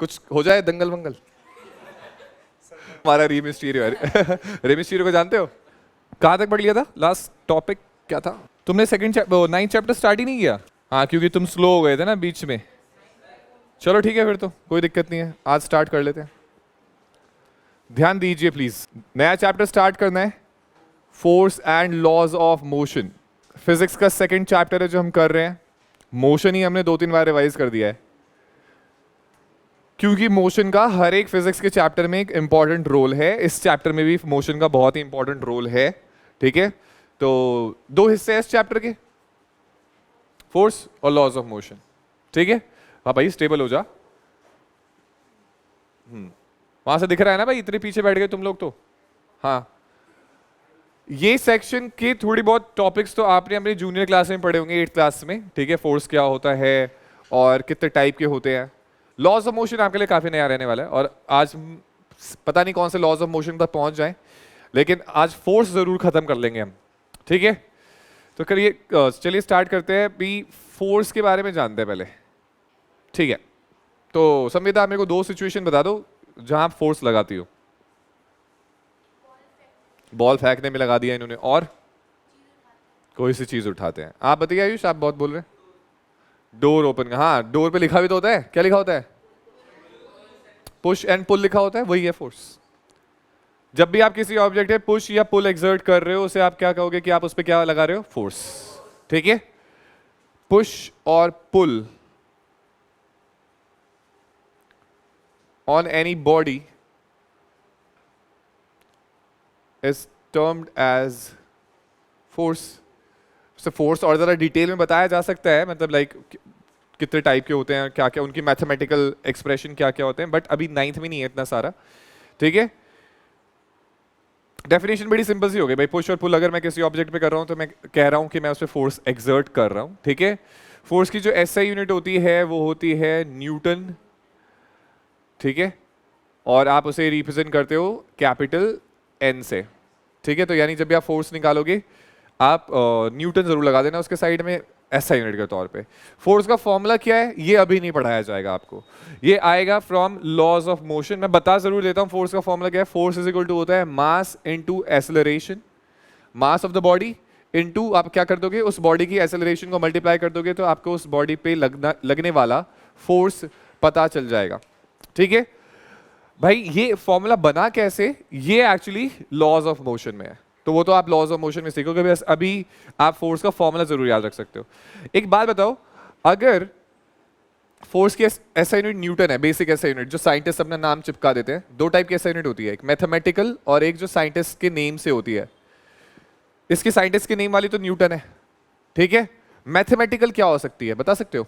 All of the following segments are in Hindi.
कुछ हो जाए दंगल वंगल। हमारा रे मिस्टीरियो है। रे मिस्टीरियो को जानते हो? कहाँ तक पढ़ लिया था? लास्ट टॉपिक क्या था? तुमने सेकंड नाइन्थ चैप्टर स्टार्ट ही नहीं किया? हाँ, क्योंकि तुम स्लो हो गए थे ना बीच में। चलो ठीक है, फिर तो कोई दिक्कत नहीं है, आज स्टार्ट कर लेते हैं। ध्यान दीजिए प्लीज, नया चैप्टर स्टार्ट करना है, force and laws of motion. Physics का सेकंड चैप्टर है जो हम कर रहे हैं। मोशन ही हमने 2-3 बार रिवाइज कर दिया है, क्योंकि मोशन का हर एक फिजिक्स के चैप्टर में एक इंपॉर्टेंट रोल है। इस चैप्टर में भी मोशन का बहुत ही इंपॉर्टेंट रोल है। ठीक है, तो 2 हिस्से हैं इस चैप्टर के, फोर्स और लॉज ऑफ मोशन। ठीक है, हाँ भाई स्टेबल हो जा। वहां से दिख रहा है ना भाई, इतने पीछे बैठ गए तुम लोग तो। हाँ, ये सेक्शन के थोड़ी बहुत टॉपिक्स तो आपने अपनी जूनियर क्लास में पढ़े होंगे, 8th क्लास में। ठीक है, फोर्स क्या होता है और कितने टाइप के होते हैं। लॉज ऑफ मोशन आपके लिए काफी नया रहने वाला है, और आज पता नहीं कौन से लॉज ऑफ मोशन तक पहुंच जाएं, लेकिन आज फोर्स जरूर खत्म कर लेंगे हम। ठीक है, तो करिए, चलिए स्टार्ट करते हैं। भी फोर्स के बारे में जानते हैं पहले। ठीक है, तो संविदा मेरे को 2 सिचुएशन बता दो जहां आप फोर्स लगाती हो। बॉल फेंकने में लगा दिया इन्होंने, और कोई सी चीज उठाते हैं। आप बताइए आयुष, आप बहुत बोल रहे हैं। डोर ओपन, हाँ डोर पे लिखा भी तो होता है, क्या लिखा होता है? पुश एंड पुल लिखा होता है, वही है फोर्स। जब भी आप किसी ऑब्जेक्ट है पुश या पुल एक्सर्ट कर रहे हो, उसे आप क्या कहोगे कि आप उस पर क्या लगा रहे हो? फोर्स। ठीक है, पुश और pull on any body is termed as force। so force और ज़रा डिटेल में बताया जा सकता है, मतलब लाइक कितने टाइप के होते हैं, क्या क्या उनकी मैथमेटिकल एक्सप्रेशन क्या क्या होते हैं, बट अभी 9th में नहीं है इतना सारा। ठीक है, डेफिनेशन बड़ी सिंपल सी हो गई भाई। पुश और पुल अगर मैं किसी ऑब्जेक्ट पे कर रहा हूँ तो मैं कह रहा हूँ कि मैं उस पर फोर्स एक्सर्ट कर रहा हूँ। ठीक है, फोर्स की जो एसआई यूनिट होती है वो होती है न्यूटन। ठीक है, और आप उसे रिप्रेजेंट करते हो कैपिटल एन से। ठीक है, तो यानी जब भी आप फोर्स निकालोगे आप न्यूटन जरूर लगा देना उसके साइड में एसआई यूनिट के तौर पे। फोर्स का फॉर्मूला क्या है ये अभी नहीं पढ़ाया जाएगा आपको, ये आएगा फ्रॉम लॉज ऑफ मोशन। मैं बता जरूर देता हूं फोर्स का फॉर्मूला क्या है। फोर्स इज इक्वल टू होता है mass into acceleration, mass of the body into आप क्या कर दोगे, उस बॉडी की एक्सेलरेशन को मल्टीप्लाई कर दोगे तो आपको उस बॉडी पे लगने वाला फोर्स पता चल जाएगा। ठीक है भाई, ये फॉर्मूला बना कैसे, ये एक्चुअली लॉज ऑफ मोशन में है, तो वो तो आप लॉज ऑफ मोशन में सीखोगे। बस अभी आप फोर्स का फॉर्मूला जरूर याद रख सकते हो। एक बात बताओ, अगर फोर्स की एसआई यूनिट न्यूटन है, बेसिक एसआई यूनिट जो साइंटिस्ट अपना नाम चिपका देते हैं, 2 टाइप की एसआई यूनिट होती है, एक मैथमेटिकल और एक जो साइंटिस्ट के नेम से होती है। इसकी साइंटिस्ट के नेम वाली तो न्यूटन है। ठीक है, मैथमेटिकल क्या हो सकती है बता सकते हो?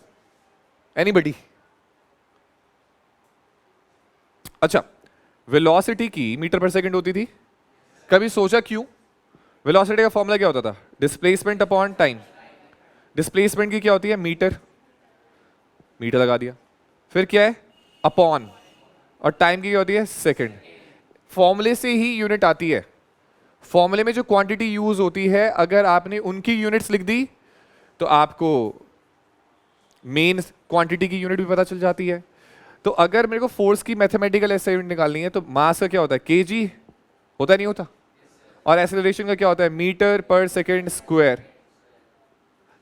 एनीबडी? अच्छा, वेलोसिटी की मीटर पर सेकंड होती थी, कभी सोचा क्यों? वेलोसिटी का फॉर्मूला क्या होता था? Displacement upon time. डिस्प्लेसमेंट की क्या होती है? मीटर, मीटर लगा दिया। फिर क्या है? अपॉन, और टाइम की क्या होती है? सेकंड। फॉर्मूले से ही यूनिट आती है। फॉर्मूले में जो क्वांटिटी यूज होती है, अगर आपने उनकी यूनिट्स लिख दी तो आपको मेन क्वांटिटी की यूनिट भी पता चल जाती है। तो अगर मेरे को फोर्स की मैथमेटिकल एसआई यूनिट निकालनी है तो मास का क्या होता है? केजी होता नहीं होता, और एक्सेलरेशन का क्या होता है? Metre per second square.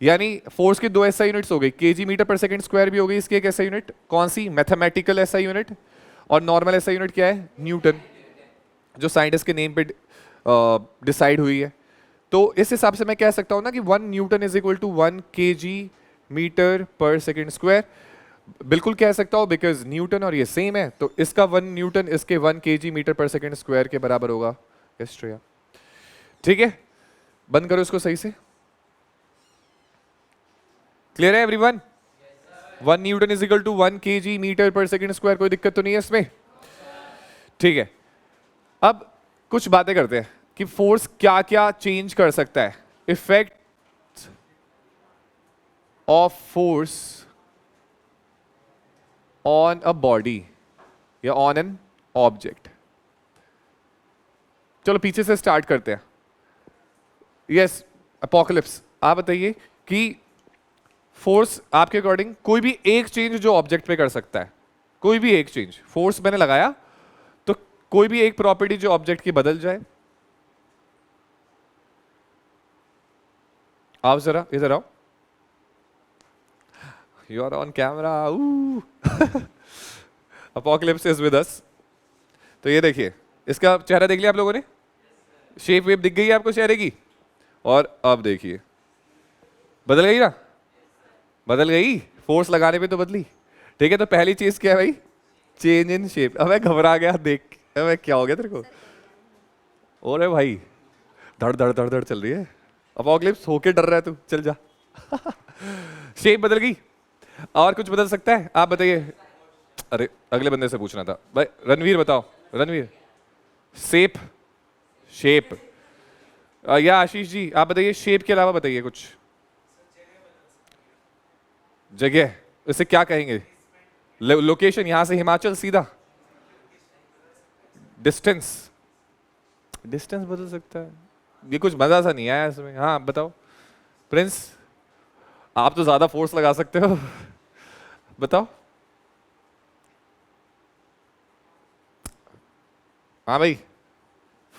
यानी फोर्स की 2 एसआई यूनिट्स हो गई, KG metre per second square भी हो गई इसकी एक एसआई यूनिट। कौन सी? Mathematical SI unit. और नॉर्मल एसआई यूनिट क्या है? न्यूटन, जो साइंटिस्ट के नेम पे डिसाइड हुई है। तो इस हिसाब से मैं कह सकता हूं ना कि 1 newton is equal to 1 kg metre per second square. बिल्कुल कह सकता हूं, बिकॉज न्यूटन और ये सेम है, तो इसका 1 न्यूटन इसके 1 kg metre per second square के बराबर होगा। यस श्रेया, ठीक है, बंद करो इसको सही से। क्लियर है everyone? 1 newton is equal to 1 kg metre per second square, कोई दिक्कत तो नहीं है इसमें? ठीक है, अब कुछ बातें करते हैं कि फोर्स क्या क्या चेंज कर सकता है। Effect of force on a body या ऑन एन ऑब्जेक्ट। चलो पीछे से स्टार्ट करते हैं। यस, अपोकलिप्स, आप बताइए कि फोर्स आपके अकॉर्डिंग कोई भी एक चेंज जो ऑब्जेक्ट पे कर सकता है, कोई भी एक चेंज, फोर्स मैंने लगाया तो कोई भी एक प्रॉपर्टी जो ऑब्जेक्ट की बदल जाए। आओ जरा इधर आओ, you are on camera. Apocalypse is with us. तो ये देखिए, इसका चेहरा देख लिया आप लोगों ने, शेप वेप दिख गई है आपको चेहरे की। और अब देखिए बदल गई ना, बदल गई, फोर्स लगाने पे तो बदली। ठीक है, तो पहली चीज क्या है भाई, चेंज इन शेप। अब मैं घबरा गया देख, अब क्या हो गया तेरे को? और भाई धड़ धड़ धड़ धड़ चल रही है, अपोकलिप्स होके डर रहा है तू, चल जा। शेप बदल गई। और कुछ बदल सकता है आप बताइए? अरे अगले बंदे से पूछना था भाई, रणवीर बताओ, रणवीर शेप, शेप या आशीष जी आप बताइए, शेप के अलावा बताइए कुछ। जगह, इसे क्या कहेंगे? लोकेशन, यहां से हिमाचल सीधा। डिस्टेंस, डिस्टेंस बदल सकता है। ये कुछ मजा सा नहीं आया इसमें। हाँ बताओ प्रिंस, आप तो ज्यादा फोर्स लगा सकते हो। बताओ। हाँ भाई,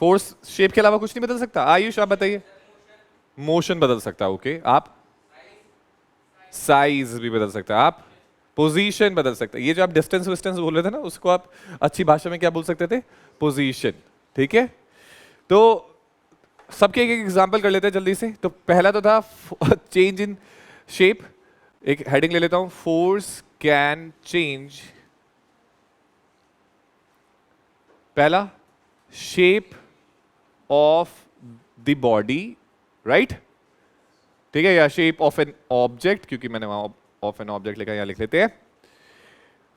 फोर्स शेप के अलावा कुछ नहीं बदल सकता। आयुष आप बताइए। मोशन बदल सकता है, ओके। आप? साइज भी बदल सकता है। आप? पोजीशन बदल सकता है। ये जो आप डिस्टेंस विस्टेंस बोल रहे थे ना, उसको आप अच्छी भाषा में क्या बोल सकते थे? पोजीशन। ठीक है, तो सबके एक एक एग्जांपल कर लेते हैं जल्दी से। तो पहला तो था चेंज इन शेप। एक हेडिंग ले लेता हूं, फोर्स कैन चेंज, पहला shape of the body, right? ठीक है, या शेप ऑफ एन ऑब्जेक्ट, क्योंकि मैंने वहां ऑफ एन ऑब्जेक्ट लिखा, यहां लिख लेते हैं।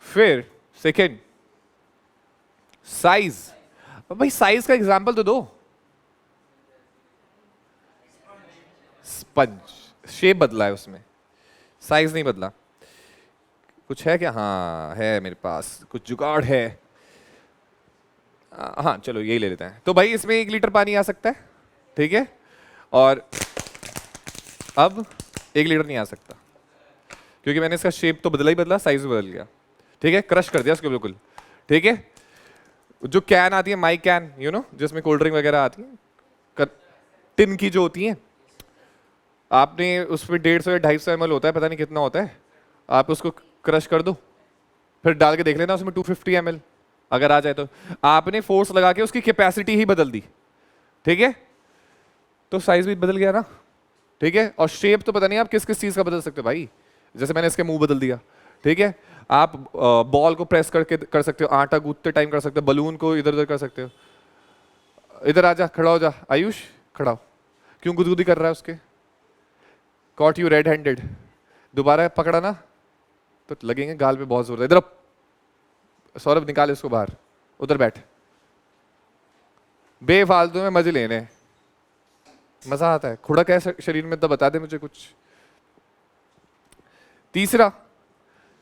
फिर सेकेंड साइज। भाई साइज का एग्जांपल तो दो। स्पंज, शेप बदला है उसमें, साइज नहीं बदला। कुछ है क्या? हाँ है मेरे पास, कुछ जुगाड़ है। हाँ चलो यही ले लेते हैं। तो भाई इसमें 1 लीटर पानी आ सकता है, ठीक है, और अब 1 लीटर नहीं आ सकता, क्योंकि मैंने इसका शेप तो बदला ही बदला, साइज भी बदल गया। ठीक है, क्रश कर दिया उसको बिल्कुल। ठीक है, जो कैन आती है, माई कैन, यू नो, जिसमें कोल्ड ड्रिंक वगैरह आती है, टिन की जो होती है, आपने उस पर 150 या 250 ml होता है, पता नहीं कितना होता है, आप उसको क्रश कर दो, फिर डाल के देख लेना उसमें 250 ml अगर आ जाए तो। आपने फोर्स लगा के उसकी कैपेसिटी ही बदल दी, ठीक है, तो साइज भी बदल गया ना। ठीक है, और शेप तो पता नहीं आप किस किस चीज का बदल सकते हो भाई। जैसे मैंने इसके मुंह बदल दिया, ठीक है, आप बॉल को प्रेस करके कर सकते हो, आटा गूंथते टाइम कर सकते हो, बलून को इधर उधर कर सकते हो। इधर आजा, खड़ा हो जा आयुष, खड़ा हो। क्यों गुदगुदी कर रहा है उसके? Caught you red handed. दोबारा पकड़ा ना तो लगेंगे गाल पे बहुत जोर है। इधर सौरभ निकाल इसको बाहर, उधर बैठ। बेफालतू में मजे लेने, मजा आता है। खुड़क है शरीर में तो बता दे मुझे कुछ। तीसरा,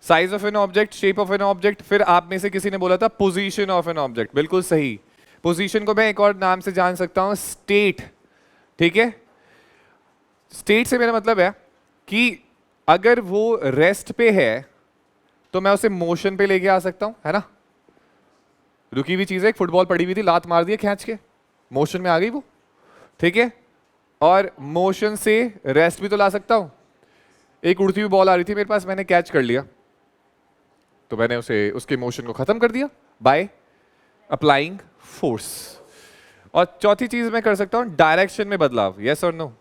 size of an object, shape of an object. फिर आप में से किसी ने बोला था पोजीशन ऑफ एन ऑब्जेक्ट, बिल्कुल सही। पोजीशन को मैं एक और नाम से जान सकता हूं, स्टेट। ठीक है, स्टेट से मेरा मतलब है कि अगर वो रेस्ट पे है तो मैं उसे मोशन पे लेके आ सकता हूं, है ना। रुकी हुई चीज है, एक फुटबॉल पड़ी हुई थी, लात मार दिया खींच के, मोशन में आ गई वो। ठीक है, और मोशन से रेस्ट भी तो ला सकता हूं। एक उड़ती हुई बॉल आ रही थी मेरे पास, मैंने कैच कर लिया, तो मैंने उसे उसके मोशन को खत्म कर दिया बाय अप्लाइंग फोर्स। और चौथी चीज मैं कर सकता हूं, डायरेक्शन में बदलाव। यस और no?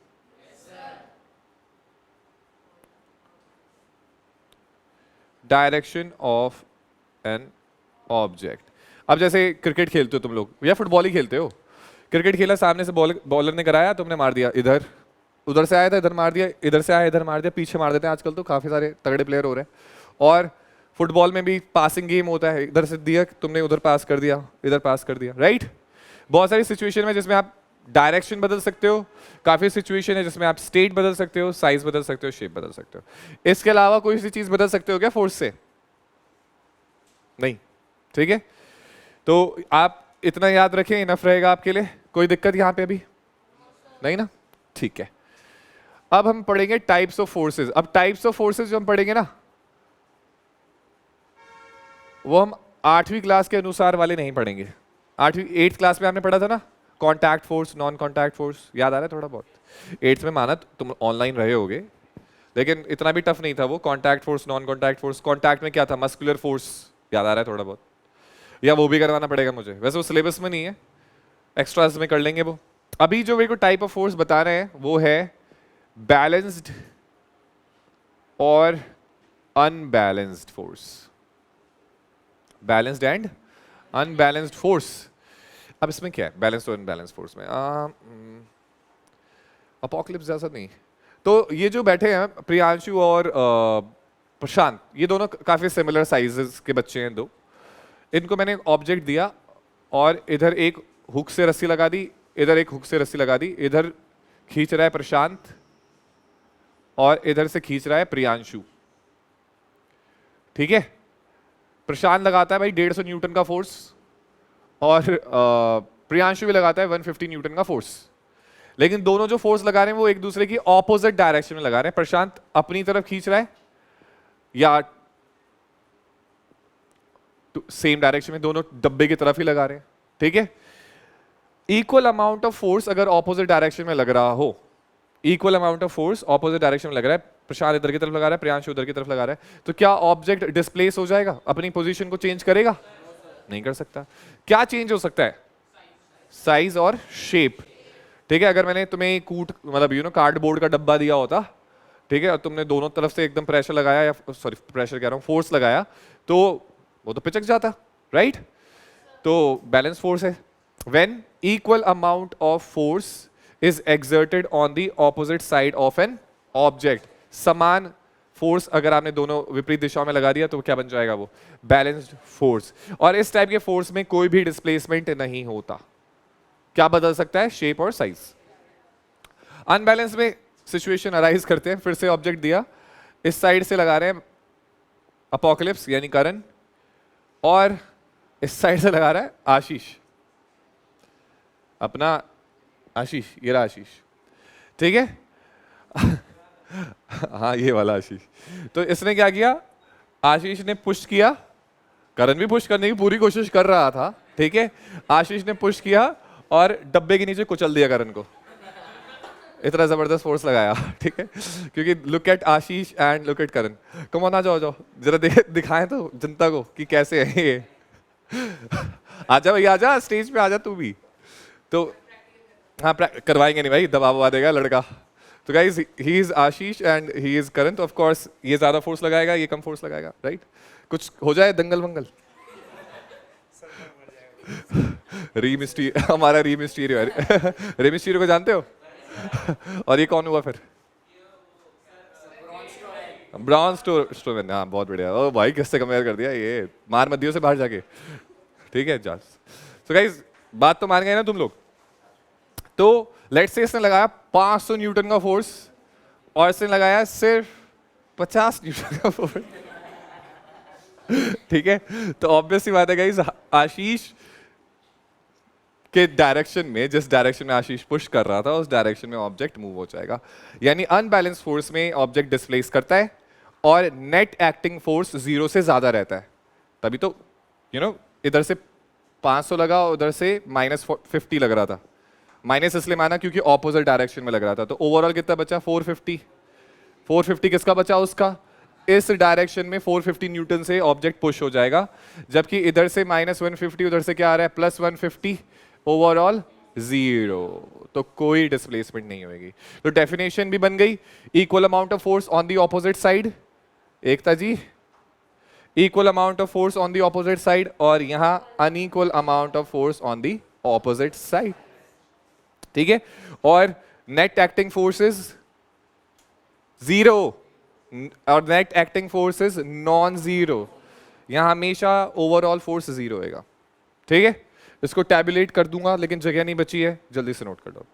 Direction of an object. अब जैसे क्रिकेट खेलते हो तुम लोग, या फुटबॉल ही खेलते हो। क्रिकेट खेला, सामने से बॉलर ने कराया, तुमने मार दिया इधर, उधर से आया था इधर मार दिया, इधर से आया इधर मार दिया, पीछे मार देते हैं आजकल तो काफी सारे तगड़े प्लेयर हो रहे हैं। और फुटबॉल में भी पासिंग गेम होता है, इधर से दिया तुमने उधर पास कर दिया, इधर पास कर दिया, राइट। बहुत सारी सिचुएशन में जिसमें आप डायरेक्शन बदल सकते हो, काफी सिचुएशन है जिसमें आप स्टेट बदल सकते हो, साइज बदल सकते हो, शेप बदल सकते हो। इसके अलावा कोई सी चीज बदल सकते हो क्या फोर्स से? नहीं। ठीक है, तो आप इतना याद रखें, इनफ रहेगा आपके लिए। कोई दिक्कत यहां पे अभी नहीं ना? ठीक है, अब हम पढ़ेंगे टाइप्स ऑफ फोर्सेस। अब टाइप्स ऑफ फोर्सेस जो हम पढ़ेंगे ना, वो हम 8वीं क्लास के अनुसार वाले नहीं पढ़ेंगे। 8th क्लास में आपने पढ़ा था ना, contact force, non contact force, याद आ रहा है थोड़ा बहुत? 8th में माना तुम ऑनलाइन रहे होगे, लेकिन इतना भी टफ नहीं था वो। Contact force, non contact force, contact में क्या था, मस्कुलर फोर्स, याद आ रहा है थोड़ा बहुत? या वो भी करवाना पड़ेगा मुझे? वैसे वो सिलेबस में नहीं है, एक्स्ट्रास में कर लेंगे वो। अभी जो मेरे को टाइप ऑफ फोर्स बता रहे हैं वो है बैलेंस्ड और unbalanced force. Balanced and unbalanced force. अब इसमें क्या है बैलेंस्ड और अनबैलेंस्ड फोर्स में? अपोकलिप्स जैसा नहीं। तो ये जो बैठे हैं प्रियांशु और प्रशांत, ये दोनों काफी सिमिलर साइजेस के बच्चे हैं दो। इनको मैंने एक ऑब्जेक्ट दिया और इधर एक हुक से रस्सी लगा दी, इधर एक हुक से रस्सी लगा दी। इधर खींच रहा है प्रशांत और इधर से खींच रहा है प्रियांशु, ठीक है। प्रशांत लगाता है भाई 150 न्यूटन का फोर्स और प्रियांशु भी लगाता है 150 न्यूटन का फोर्स। लेकिन दोनों जो फोर्स लगा रहे हैं वो एक दूसरे की ऑपोजिट डायरेक्शन में लगा रहे हैं। प्रशांत अपनी तरफ खींच रहा है या सेम डायरेक्शन में, दोनों डब्बे की तरफ ही लगा रहे हैं, ठीक है। इक्वल अमाउंट ऑफ फोर्स अगर ऑपोजिट डायरेक्शन में लग रहा हो, equal amount of force opposite direction में लग रहा है, प्रशांत इधर की तरफ लगा रहा है, प्रियांशु उधर की तरफ लगा रहा है, तो क्या ऑब्जेक्ट डिस्प्लेस हो जाएगा? अपनी पोजीशन को चेंज करेगा? नहीं कर सकता। क्या चेंज हो सकता है? साइज और शेप, ठीक है। अगर मैंने तुम्हें कूट मतलब कार्डबोर्ड का डब्बा दिया होता, ठीक है, और तुमने दोनों तरफ से एकदम प्रेशर लगाया, या सॉरी प्रेशर कह रहा हूं, फोर्स लगाया, तो वो तो पिचक जाता, राइट? तो बैलेंस फोर्स है। When equal amount of force is exerted on the opposite side of an object, समान फोर्स अगर आपने दोनों विपरीत दिशाओं में लगा दिया तो क्या बन जाएगा? वो बैलेंस्ड फोर्स। और इस टाइप के फोर्स में कोई भी डिस्प्लेसमेंट नहीं होता। क्या बदल सकता है? शेप और साइज। अनबैलेंस में सिचुएशन अराइज करते हैं, फिर से ऑब्जेक्ट दिया, इस साइड से लगा रहे हैं अपोकलिप्स यानी करण, और इस साइड से लगा रहा है आशीष, अपना आशीष, ये रहा आशीष, ठीक है। हाँ ये वाला आशीष। तो इसने क्या किया? आशीष ने पुश किया, करण भी पुश करने की पूरी कोशिश कर रहा था, ठीक है। आशीष ने पुश किया और डब्बे के नीचे कुचल दिया करण को, इतना जबरदस्त फोर्स लगाया, ठीक है। क्योंकि look at Ashish and look at Karan. Come on, आ जाओ जाओ जरा दिखाएं तो जनता को कि कैसे है ये। आजा भाई आजा, स्टेज पे आजा तू भी। तो हाँ करवाएंगे नहीं भाई, दबाव देगा लड़का। तो guys he is Ashish and he is Karan, तो ऑफ कोर्स ये ज्यादा फोर्स लगाएगा, ये कम फोर्स लगाएगा, राइट? कुछ हो जाए दंगल वंगल। हमारा री मिस्टीरियो है। री मिस्टीरियो को जानते हो? और ये कौन हुआ फिर? Braun Strowman. हाँ बहुत बढ़िया। ओ भाई किससे कंपेयर कर दिया, ये मार मत दियो से बाहर जाके, ठीक है। जा तो गाइस बात तो मान गए ना तुम लोग। तो लेट्स से इसने लगाया 500 न्यूटन का फोर्स और इसने लगाया सिर्फ 50 न्यूटन का फोर्स, ठीक है। तो ऑब्वियस सी बात है गाइस, आशीष के डायरेक्शन में, जिस डायरेक्शन में आशीष पुश कर रहा था, उस डायरेक्शन में ऑब्जेक्ट मूव हो जाएगा। यानी अनबैलेंस फोर्स में ऑब्जेक्ट डिस्प्लेस करता है और नेट एक्टिंग फोर्स 0 से ज्यादा रहता है। तभी तो इधर से 500 लगा, उधर से -50 लग रहा था। माइनस इसलिए माना क्योंकि ऑपोजिट डायरेक्शन में लग रहा था। तो ओवरऑल कितना बचा? 450। 450 किसका बचा? उसका। इस डायरेक्शन में 450 न्यूटन से ऑब्जेक्ट पुश हो जाएगा, जबकि इधर से -150, उधर से क्या आ रहा है? +150। ओवरऑल 0, तो कोई डिस्प्लेसमेंट नहीं होगी। तो डेफिनेशन भी बन गई, equal amount of force on the opposite side, Ekta ji, equal amount of force on the opposite side, और यहां unequal amount of force on the opposite side, ठीक है। और नेट एक्टिंग फोर्सेस 0 और net acting forces non zero, यहां हमेशा ओवरऑल फोर्स 0 होगा, ठीक है। इसको टैबुलेट कर दूंगा लेकिन जगह नहीं बची है, जल्दी से नोट कर लो।